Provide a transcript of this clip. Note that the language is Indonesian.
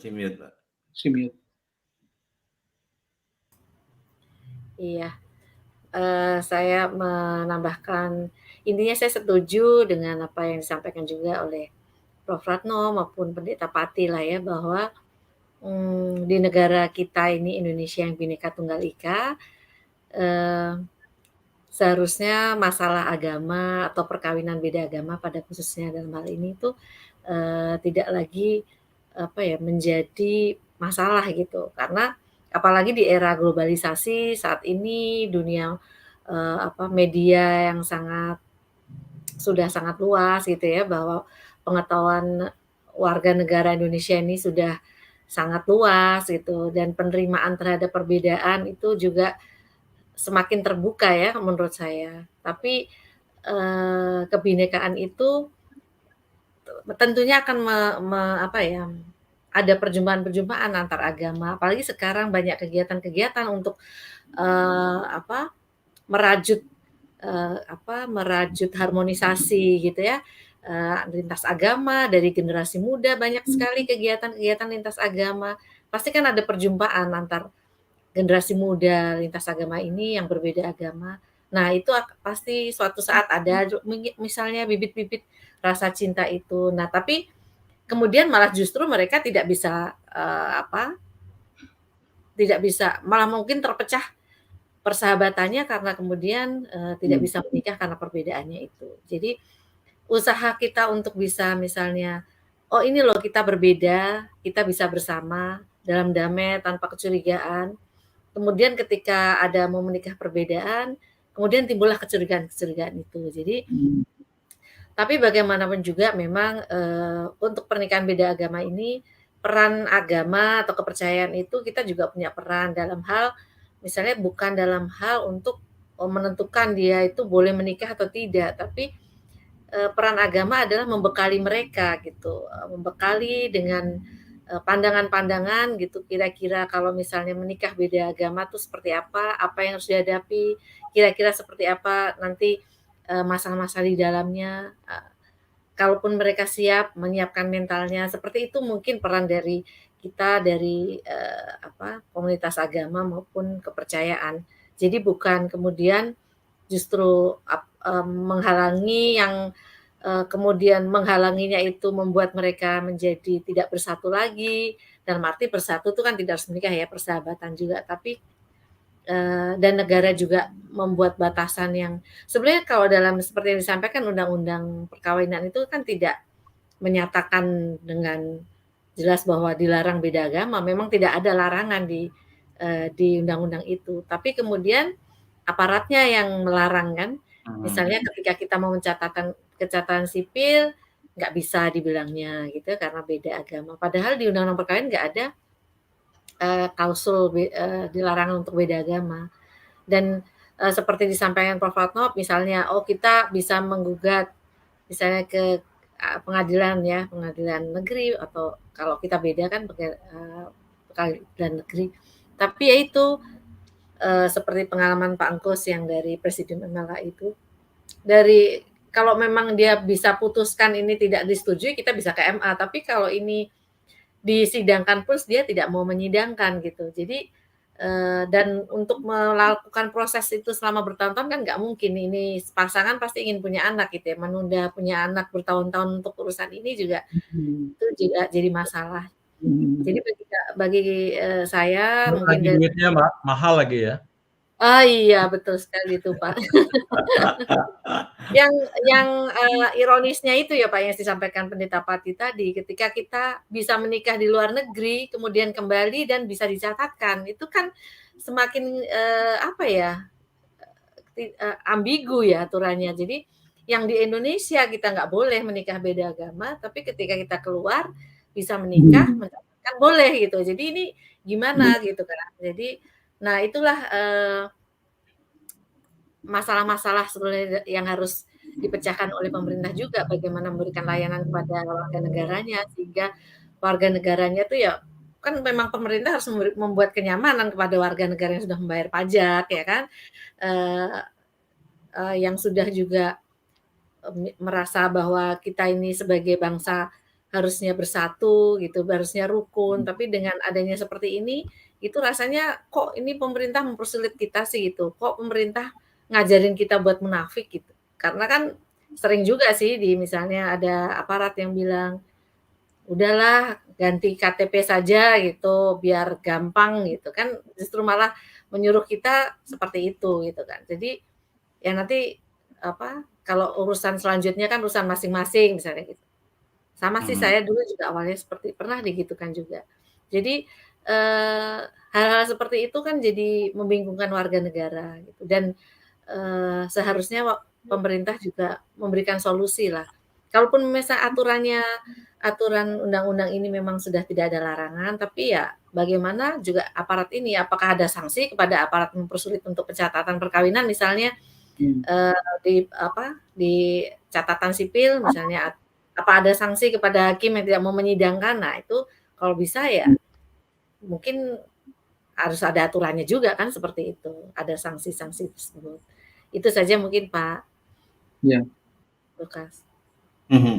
Si-mute, Mbak. Si-mute. Iya, saya menambahkan, intinya saya setuju dengan apa yang disampaikan juga oleh Prof. Ratno maupun Pendeta Pati lah ya, bahwa di negara kita ini Indonesia yang Bhinneka Tunggal Ika, seharusnya masalah agama atau perkawinan beda agama pada khususnya dalam hal ini tuh tidak lagi menjadi masalah gitu, karena apalagi di era globalisasi saat ini, dunia media yang sudah sangat luas gitu ya, bahwa pengetahuan warga negara Indonesia ini sudah sangat luas gitu, dan penerimaan terhadap perbedaan itu juga semakin terbuka ya menurut saya. Tapi kebinekaan itu tentunya akan ada perjumpaan-perjumpaan antar agama, apalagi sekarang banyak kegiatan-kegiatan untuk merajut merajut harmonisasi gitu ya, lintas agama dari generasi muda, banyak sekali kegiatan-kegiatan lintas agama. Pasti kan ada perjumpaan antar generasi muda lintas agama ini yang berbeda agama. Nah, itu pasti suatu saat ada misalnya bibit-bibit rasa cinta itu. Nah, tapi kemudian malah justru mereka tidak bisa malah mungkin terpecah persahabatannya karena kemudian tidak bisa menikah karena perbedaannya itu. Jadi usaha kita untuk bisa misalnya, oh ini loh kita berbeda, kita bisa bersama dalam damai tanpa kecurigaan. Kemudian ketika ada mau menikah perbedaan, kemudian timbullah kecurigaan-kecurigaan itu. Jadi tapi bagaimanapun juga memang untuk pernikahan beda agama ini, peran agama atau kepercayaan itu kita juga punya peran dalam hal, misalnya bukan dalam hal untuk menentukan dia itu boleh menikah atau tidak, tapi peran agama adalah membekali mereka gitu, membekali dengan pandangan-pandangan gitu, kira-kira kalau misalnya menikah beda agama tuh seperti apa yang harus dihadapi, kira-kira seperti apa nanti masalah-masalah di dalamnya. Kalaupun mereka siap menyiapkan mentalnya, seperti itu mungkin peran dari kita, dari komunitas agama maupun kepercayaan. Jadi bukan kemudian justru menghalangi yang kemudian menghalanginya itu membuat mereka menjadi tidak bersatu lagi. Dalam arti bersatu itu kan tidak harus menikah ya, persahabatan juga, tapi dan negara juga membuat batasan yang sebenarnya kalau dalam seperti yang disampaikan undang-undang perkawinan itu kan tidak menyatakan dengan jelas bahwa dilarang beda agama, memang tidak ada larangan di undang-undang itu. Tapi kemudian aparatnya yang melarang kan. Misalnya ketika kita mau mencatatkan catatan sipil, nggak bisa dibilangnya gitu karena beda agama. Padahal di undang-undang perkawinan nggak ada klausul dilarang untuk beda agama. Dan seperti disampaikan Prof. Ratno, misalnya, oh kita bisa menggugat misalnya ke pengadilan ya, pengadilan negeri, atau kalau kita beda kan pengadilan negeri. Tapi ya itu seperti pengalaman Pak Angkus yang dari Presiden MLA itu, dari kalau memang dia bisa putuskan ini tidak disetujui, kita bisa ke MA. Tapi kalau ini disidangkan pun dia tidak mau menyidangkan gitu. Jadi dan untuk melakukan proses itu selama bertahun-tahun kan nggak mungkin. Ini pasangan pasti ingin punya anak gitu ya, menunda punya anak bertahun-tahun untuk urusan ini juga itu juga jadi masalah. Jadi bagi saya Belum mungkin lagi duitnya mahal lagi ya. iya betul sekali itu Pak. Yang ironisnya itu ya Pak yang disampaikan Pendeta Pati tadi, ketika kita bisa menikah di luar negeri, kemudian kembali dan bisa dicatatkan, itu kan semakin ambigu ya aturannya. Jadi yang di Indonesia kita nggak boleh menikah beda agama, tapi ketika kita keluar bisa menikah, mencatatkan boleh gitu. Jadi ini gimana gitu kan. Jadi, nah itulah masalah-masalah sebenarnya yang harus dipecahkan oleh pemerintah juga, bagaimana memberikan layanan kepada warga negaranya, sehingga warga negaranya tuh ya kan memang pemerintah harus membuat kenyamanan kepada warga negara yang sudah membayar pajak ya kan, yang sudah juga merasa bahwa kita ini sebagai bangsa harusnya bersatu gitu, harusnya rukun, tapi dengan adanya seperti ini, itu rasanya kok ini pemerintah mempersulit kita sih gitu, kok pemerintah ngajarin kita buat munafik gitu. Karena kan sering juga sih misalnya ada aparat yang bilang, "Udahlah ganti KTP saja gitu, biar gampang," gitu kan, justru malah menyuruh kita seperti itu gitu kan. Jadi, ya nanti apa, kalau urusan selanjutnya kan urusan masing-masing misalnya gitu. Sama sih Mhm. saya dulu juga awalnya seperti pernah digitukan juga. Jadi, hal-hal seperti itu kan jadi membingungkan warga negara gitu dan, seharusnya pemerintah juga memberikan solusi lah. Kalaupun misal aturan undang-undang ini memang sudah tidak ada larangan, tapi ya bagaimana juga aparat ini, apakah ada sanksi kepada aparat mempersulit untuk pencatatan perkawinan misalnya, Mmm. di catatan sipil misalnya, apa ada sanksi kepada hakim yang tidak mau menyidangkan? Nah itu kalau bisa ya mungkin harus ada aturannya juga kan seperti itu, ada sanksi-sanksi tersebut. Itu saja mungkin Pak Iya. Lukas. Mhm.